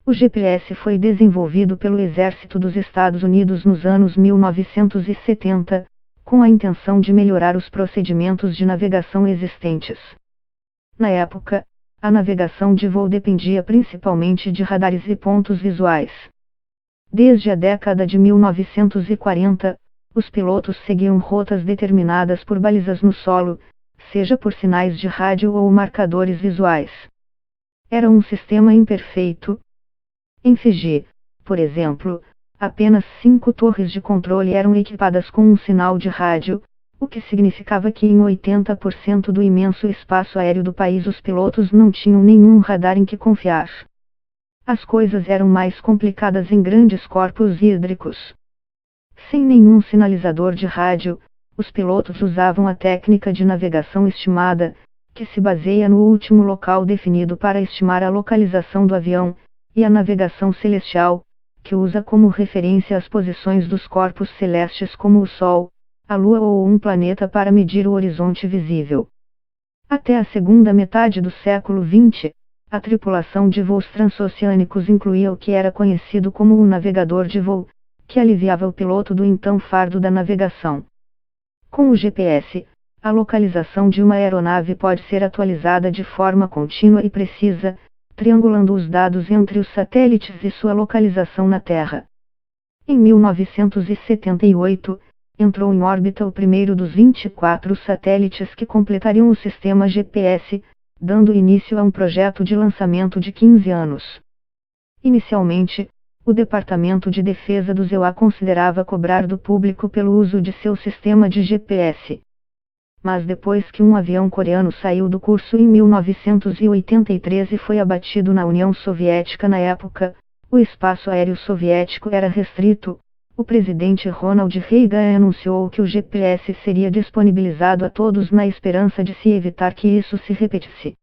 O GPS foi desenvolvido pelo Exército dos Estados Unidos nos anos 1970, com a intenção de melhorar os procedimentos de navegação existentes. Na época, a navegação de voo dependia principalmente de radares e pontos visuais. Desde a década de 1940, os pilotos seguiam rotas determinadas por balizas no solo, seja por sinais de rádio ou marcadores visuais. Era um sistema imperfeito. Em Fiji, por exemplo, apenas 5 torres de controle eram equipadas com um sinal de rádio, o que significava que em 80% do imenso espaço aéreo do país os pilotos não tinham nenhum radar em que confiar. As coisas eram mais complicadas em grandes corpos hídricos. Sem nenhum sinalizador de rádio, os pilotos usavam a técnica de navegação estimada, que se baseia no último local definido para estimar a localização do avião, e a navegação celestial, que usa como referência as posições dos corpos celestes como o Sol, a Lua ou um planeta para medir o horizonte visível. Até a segunda metade do século XX, a tripulação de voos transoceânicos incluía o que era conhecido como o navegador de voo, que aliviava o piloto do então fardo da navegação. Com o GPS, a localização de uma aeronave pode ser atualizada de forma contínua e precisa, triangulando os dados entre os satélites e sua localização na Terra. Em 1978, entrou em órbita o primeiro dos 24 satélites que completariam o sistema GPS, dando início a um projeto de lançamento de 15 anos. Inicialmente, o Departamento de Defesa do ZEUA considerava cobrar do público pelo uso de seu sistema de GPS. Mas depois que um avião coreano saiu do curso em 1983 e foi abatido na União Soviética na época, o espaço aéreo soviético era restrito, o presidente Ronald Reagan anunciou que o GPS seria disponibilizado a todos na esperança de se evitar que isso se repetisse.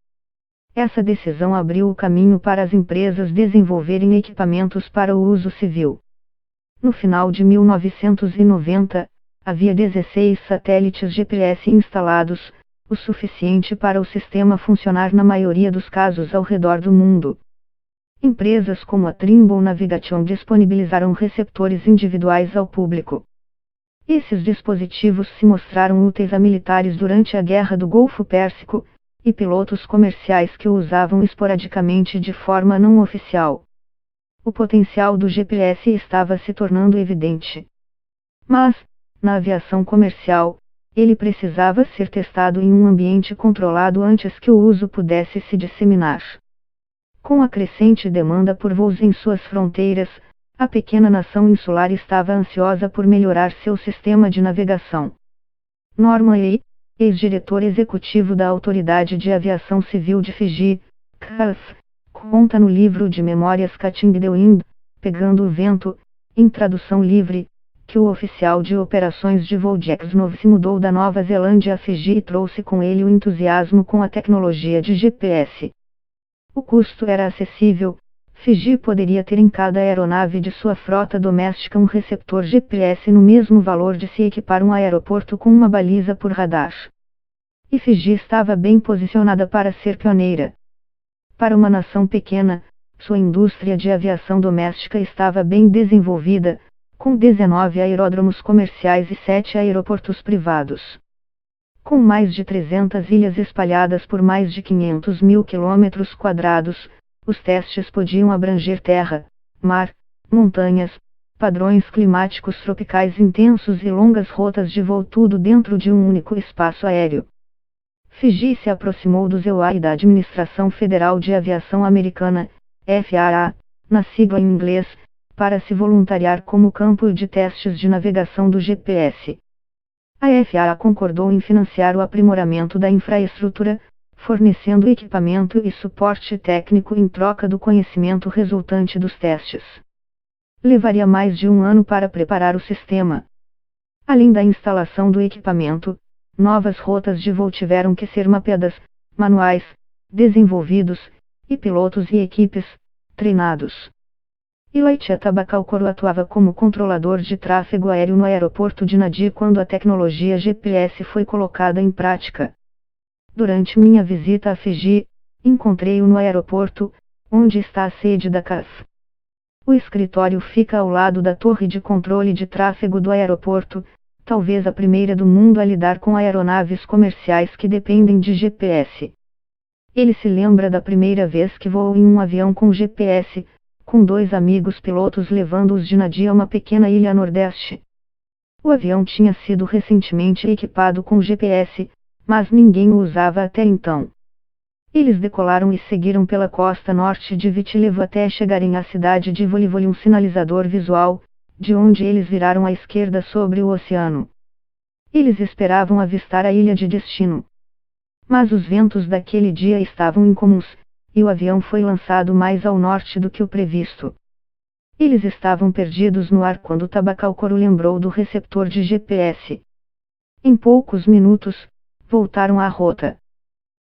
Essa decisão abriu o caminho para as empresas desenvolverem equipamentos para o uso civil. No final de 1990, havia 16 satélites GPS instalados, o suficiente para o sistema funcionar na maioria dos casos ao redor do mundo. Empresas como a Trimble Navigation disponibilizaram receptores individuais ao público. Esses dispositivos se mostraram úteis a militares durante a Guerra do Golfo Pérsico, e pilotos comerciais que o usavam esporadicamente de forma não oficial. O potencial do GPS estava se tornando evidente. Mas, na aviação comercial, ele precisava ser testado em um ambiente controlado antes que o uso pudesse se disseminar. Com a crescente demanda por voos em suas fronteiras, a pequena nação insular estava ansiosa por melhorar seu sistema de navegação. Norman Lee, ex-diretor executivo da Autoridade de Aviação Civil de Fiji, CAF, conta no livro de memórias Catching the Wind, Pegando o Vento, em tradução livre, que o oficial de operações de voo Jack Snow se mudou da Nova Zelândia a Fiji e trouxe com ele o entusiasmo com a tecnologia de GPS. O custo era acessível, Fiji poderia ter em cada aeronave de sua frota doméstica um receptor GPS no mesmo valor de se equipar um aeroporto com uma baliza por radar. E Fiji estava bem posicionada para ser pioneira. Para uma nação pequena, sua indústria de aviação doméstica estava bem desenvolvida, com 19 aeródromos comerciais e 7 aeroportos privados. Com mais de 300 ilhas espalhadas por mais de 500 mil quilômetros quadrados, os testes podiam abranger terra, mar, montanhas, padrões climáticos tropicais intensos e longas rotas de voo, tudo dentro de um único espaço aéreo. Fiji se aproximou do ZEUA e da Administração Federal de Aviação Americana, FAA, na sigla em inglês, para se voluntariar como campo de testes de navegação do GPS. A FAA concordou em financiar o aprimoramento da infraestrutura, fornecendo equipamento e suporte técnico em troca do conhecimento resultante dos testes. Levaria mais de um ano para preparar o sistema. Além da instalação do equipamento, novas rotas de voo tiveram que ser mapeadas, manuais, desenvolvidos, e pilotos e equipes, treinados. Eli Tabacalcoro atuava como controlador de tráfego aéreo no aeroporto de Nadi quando a tecnologia GPS foi colocada em prática. Durante minha visita a Fiji, encontrei-o no aeroporto, onde está a sede da CAF. O escritório fica ao lado da torre de controle de tráfego do aeroporto, talvez a primeira do mundo a lidar com aeronaves comerciais que dependem de GPS. Ele se lembra da primeira vez que voou em um avião com GPS, com 2 amigos pilotos levando-os de Nadia a uma pequena ilha a nordeste. O avião tinha sido recentemente equipado com GPS, mas ninguém o usava até então. Eles decolaram e seguiram pela costa norte de Vitilevo até chegarem à cidade de Volivoli, um sinalizador visual, de onde eles viraram à esquerda sobre o oceano. Eles esperavam avistar a ilha de destino. Mas os ventos daquele dia estavam incomuns, e o avião foi lançado mais ao norte do que o previsto. Eles estavam perdidos no ar quando Tabacalcoro lembrou do receptor de GPS. Em poucos minutos, voltaram à rota.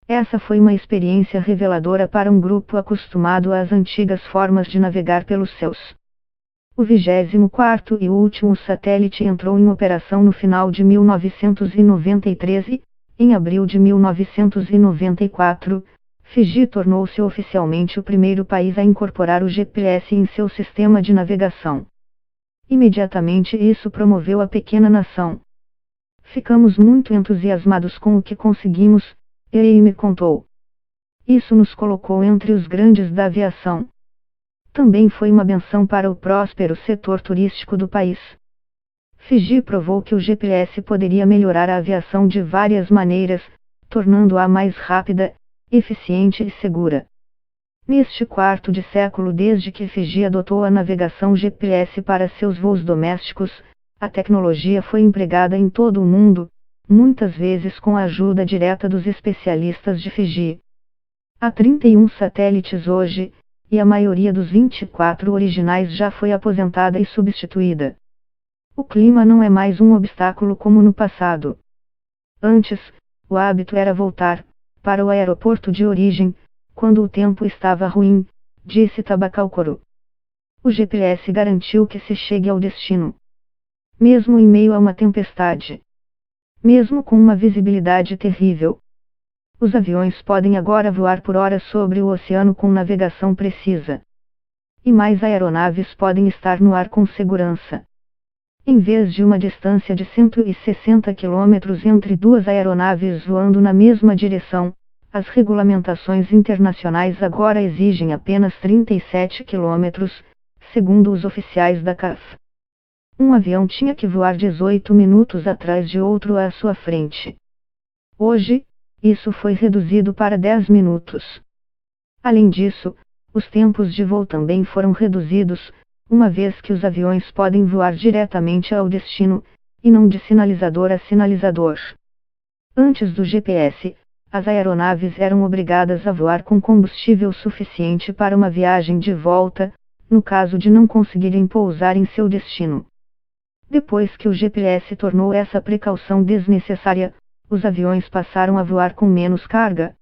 Essa foi uma experiência reveladora para um grupo acostumado às antigas formas de navegar pelos céus. O 24º e último satélite entrou em operação no final de 1993 e, em abril de 1994, Fiji tornou-se oficialmente o primeiro país a incorporar o GPS em seu sistema de navegação. Imediatamente isso promoveu a pequena nação. Ficamos muito entusiasmados com o que conseguimos, ele me contou. Isso nos colocou entre os grandes da aviação. Também foi uma benção para o próspero setor turístico do país. Fiji provou que o GPS poderia melhorar a aviação de várias maneiras, tornando-a mais rápida, eficiente e segura. Neste quarto de século desde que Fiji adotou a navegação GPS para seus voos domésticos, a tecnologia foi empregada em todo o mundo, muitas vezes com a ajuda direta dos especialistas de Fiji. Há 31 satélites hoje, e a maioria dos 24 originais já foi aposentada e substituída. O clima não é mais um obstáculo como no passado. Antes, o hábito era voltar para o aeroporto de origem, quando o tempo estava ruim, disse Tabacalcoro. O GPS garantiu que se chegue ao destino. Mesmo em meio a uma tempestade. Mesmo com uma visibilidade terrível. Os aviões podem agora voar por horas sobre o oceano com navegação precisa. E mais aeronaves podem estar no ar com segurança. Em vez de uma distância de 160 km entre 2 aeronaves voando na mesma direção, as regulamentações internacionais agora exigem apenas 37 km, segundo os oficiais da CAF. Um avião tinha que voar 18 minutos atrás de outro à sua frente. Hoje, isso foi reduzido para 10 minutos. Além disso, os tempos de voo também foram reduzidos, uma vez que os aviões podem voar diretamente ao destino, e não de sinalizador a sinalizador. Antes do GPS, as aeronaves eram obrigadas a voar com combustível suficiente para uma viagem de volta, no caso de não conseguirem pousar em seu destino. Depois que o GPS tornou essa precaução desnecessária, os aviões passaram a voar com menos carga.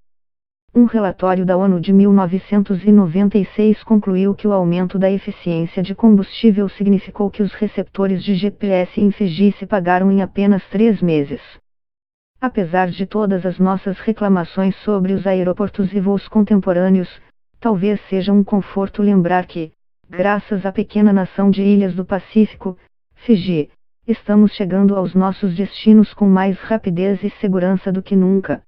Um relatório da ONU de 1996 concluiu que o aumento da eficiência de combustível significou que os receptores de GPS em Fiji se pagaram em apenas 3 meses. Apesar de todas as nossas reclamações sobre os aeroportos e voos contemporâneos, talvez seja um conforto lembrar que, graças à pequena nação de ilhas do Pacífico, Fiji, estamos chegando aos nossos destinos com mais rapidez e segurança do que nunca.